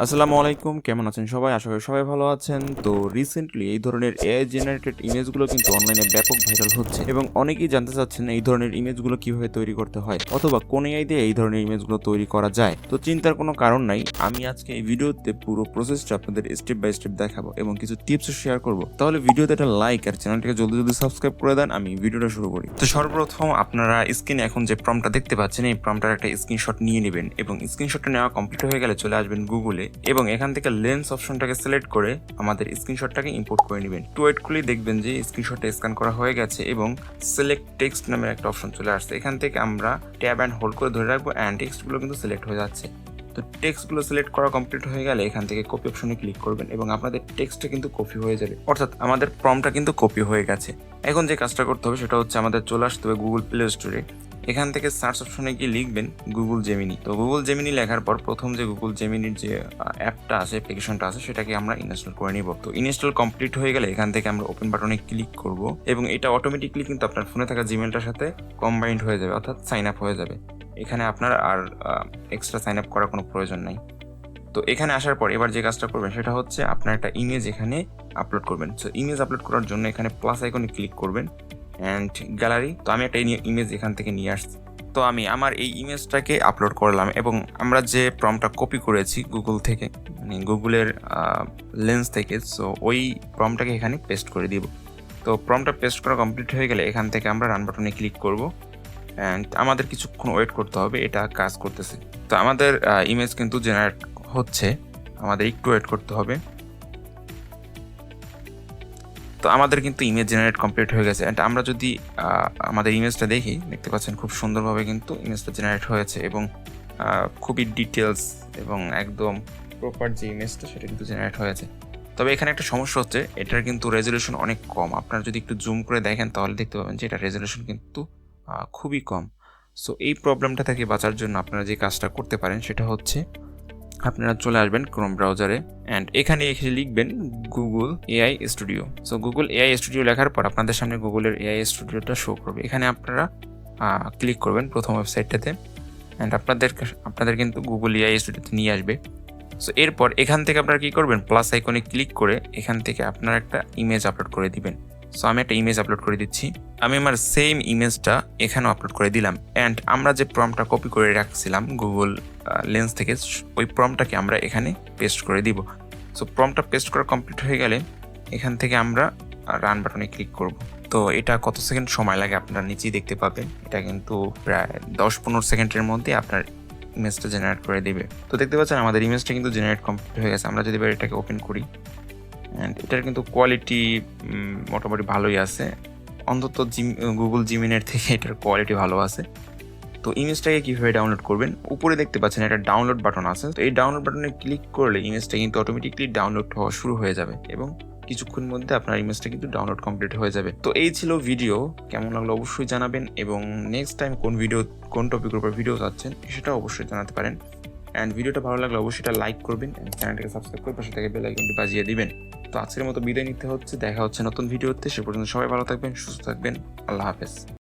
আসসালামু আলাইকুম, কেমন আছেন সবাই? আশা করি সবাই ভালো আছেন। তো রিসেন্টলি এই ধরনের এআই জেনারেটেড ইমেজগুলো কিন্তু অনলাইনে ব্যাপক ভাইরাল হচ্ছে এবং অনেকেই জানতে চাচ্ছেন এই ধরনের ইমেজগুলো কিভাবে তৈরি করতে হয় অথবা কোন এআই দিয়ে এই ধরনের ইমেজগুলো তৈরি করা যায়। তো চিন্তার কোনো কারণ নাই, আমি আজকে এই ভিডিওতে পুরো প্রসেসটা আপনাদের স্টেপ বাই স্টেপ দেখাবো এবং কিছু টিপস শেয়ার করব। তাহলে ভিডিওতে একটা লাইক আর চ্যানেলটাকে জলদি জলদি সাবস্ক্রাইব করে দেন। আমি ভিডিওটা শুরু করি। তো সর্বপ্রথম আপনারা স্ক্রিনে এখন যে প্রম্পটটা দেখতে পাচ্ছেন এই প্রম্পটার একটা স্ক্রিনশট নিয়ে নেবেন এবং স্ক্রিনশটটা নেওয়া কমপ্লিট হয়ে গেলে চলে আসবেন গুগলে এবং এখান থেকে লেন্স অপশনটাকে সিলেক্ট করে আমাদের স্ক্রিনশটটাকে ইম্পোর্ট করে নেবেন। টু ওয়েট করলেই দেখবেন যে স্ক্রিনশটটা স্ক্যান করা হয়ে গেছে এবং সিলেক্ট টেক্সট নামের একটা অপশন চলে আসছে। এখান থেকে আমরা ট্যাব অ্যান্ড হোল্ড করে ধরে রাখবো অ্যান্ড টেক্সটগুলো কিন্তু সিলেক্ট হয়ে যাচ্ছে। তো টেক্সটগুলো সিলেক্ট করা কমপ্লিট হয়ে গেলে এখান থেকে কপি অপশনে ক্লিক করবেন এবং আপনাদের টেক্সটটা কিন্তু কপি হয়ে যাবে, অর্থাৎ আমাদের প্রম্পটটা কিন্তু কপি হয়ে গেছে। এখন যে কাজটা করতে হবে সেটা হচ্ছে আমাদের চলে আসতে হবে গুগল প্লে স্টোরে। এখান থেকে সার্চ অপশনে গিয়ে লিখবেন গুগল জেমিনি। তো গুগল জেমিনি লেখার পর প্রথম যে গুগল জেমিনির যে অ্যাপটা আছে, অ্যাপ্লিকেশনটা আছে, সেটাকে আমরা ইনস্টল করে নিব। তো ইনস্টল কমপ্লিট হয়ে গেলে এখান থেকে আমরা ওপেন বাটনে ক্লিক করব এবং এটা অটোমেটিকলি কিন্তু আপনার ফোনে থাকা জিমেলটার সাথে কম্বাইন্ড হয়ে যাবে, অর্থাৎ সাইন আপ হয়ে যাবে। এখানে আপনার আর এক্সট্রা সাইন আপ করার কোনো প্রয়োজন নাই। তো এখানে আসার পর এবার যে কাজটা করবেন সেটা হচ্ছে আপনার একটা ইমেজ এখানে আপলোড করবেন। সো ইমেজ আপলোড করার জন্য এখানে প্লাস আইকনে ক্লিক করবেন অ্যান্ড গ্যালারি। তো আমি একটা ইমেজ এখান থেকে নিয়ে আসছি। তো আমি আমার এই ইমেজটাকে আপলোড করলাম এবং আমরা যে প্রম্পটটা কপি করেছি গুগল থেকে, মানে গুগলের লেন্স থেকে, সো ওই প্রম্পটটাকে এখানে পেস্ট করে দিব। তো প্রম্পটটা পেস্ট করা কমপ্লিট হয়ে গেলে এখান থেকে আমরা রান বাটনে ক্লিক করব অ্যান্ড আমাদের কিছুক্ষণ ওয়েট করতে হবে, এটা কাজ করতেছে। তো আমাদের ইমেজ কিন্তু জেনারেট হচ্ছে, আমাদের একটু ওয়েট করতে হবে। তো আমাদের কিন্তু ইমেজ জেনারেট কমপ্লিট হয়ে গেছে অ্যান্ড আমরা যদি আমাদের ইমেজটা দেখি, দেখতে পাচ্ছেন খুব সুন্দরভাবে কিন্তু ইমেজটা জেনারেট হয়েছে এবং খুবই ডিটেলস এবং একদম প্রপার যে ইমেজটা সেটা কিন্তু জেনারেট হয়েছে। তবে এখানে একটা সমস্যা হচ্ছে, এটার কিন্তু রেজলিউশন অনেক কম। আপনারা যদি একটু জুম করে দেখেন তাহলে দেখতে পাবেন যে এটা রেজলিউশন কিন্তু খুবই কম। সো এই প্রবলেমটা থেকে বাঁচার জন্য আপনারা যে কাজটা করতে পারেন সেটা হচ্ছে আপনারা চলে আসবেন ক্রোম ব্রাউজারে অ্যান্ড এখানে এসে লিখবেন Google AI studio. So Google AI studio লেখার পর আপনাদের সামনে গুগলের এআই স্টুডিওটা শো করবে। এখানে আপনারা ক্লিক করবেন প্রথম ওয়েবসাইটটাতে অ্যান্ড আপনাদের কিন্তু গুগল এআই স্টুডিওতে নিয়ে আসবে। সো এরপর এখান থেকে আপনারা কী করবেন, প্লাস আইকনে ক্লিক করে এখান থেকে আপনারা একটা ইমেজ আপলোড করে দিবেন। সো আমি একটা ইমেজ আপলোড করে দিচ্ছি। আমি আমার সেম ইমেজটা এখানেও আপলোড করে দিলাম অ্যান্ড আমরা যে প্রম্পটটা কপি করে রাখছিলাম গুগল লেন্স থেকে, ওই প্রম্পটটাকে আমরা এখানে পেস্ট করে দিব। সো প্রম্পটটা পেস্ট করা কমপ্লিট হয়ে গেলে এখান থেকে আমরা রান বাটনে ক্লিক করব। তো এটা কত সেকেন্ড সময় লাগে আপনারা নিচেই দেখতে পাবেন। এটা কিন্তু প্রায় 10-15 সেকেন্ডের মধ্যে আপনার ইমেজটা জেনারেট করে দিবে। তো দেখতে পাচ্ছেন আমাদের ইমেজটা কিন্তু জেনারেট কমপ্লিট হয়ে গেছে। আমরা যদি এবার এটাকে ওপেন করি অ্যান্ড এটার কিন্তু কোয়ালিটি মোটামুটি ভালোই আছে, অন্তত গুগল জিমিনের থেকে এটার কোয়ালিটি ভালো আছে। তো ইমেজটাকে কীভাবে ডাউনলোড করবেন, উপরে দেখতে পাচ্ছেন একটা ডাউনলোড বাটন আছে। তো এই ডাউনলোড বাটনে ক্লিক করলে ইমেজটা কিন্তু অটোমেটিকলি ডাউনলোড হওয়া শুরু হয়ে যাবে এবং কিছুক্ষণ মধ্যে আপনার ইমেজটা কিন্তু ডাউনলোড কমপ্লিট হয়ে যাবে। তো এই ছিল ভিডিও, কেমন লাগলো অবশ্যই জানাবেন এবং নেক্সট টাইম কোন টপিকের উপর ভিডিও চাচ্ছেন সেটাও অবশ্যই জানাতে পারেন। অ্যান্ড ভিডিওটা ভালো লাগলে অবশ্যই এটা লাইক করবেন, চ্যানেলটাকে সাবস্ক্রাইব করে পাশে থেকে বেল আইকনটি বাজিয়ে দিবেন। তো আজকের মতো বিদায় নিতে হচ্ছে, দেখা হচ্ছে নতুন ভিডিওতে। সে পর্যন্ত সবাই ভালো থাকবেন, সুস্থ থাকবেন। আল্লাহ হাফেজ।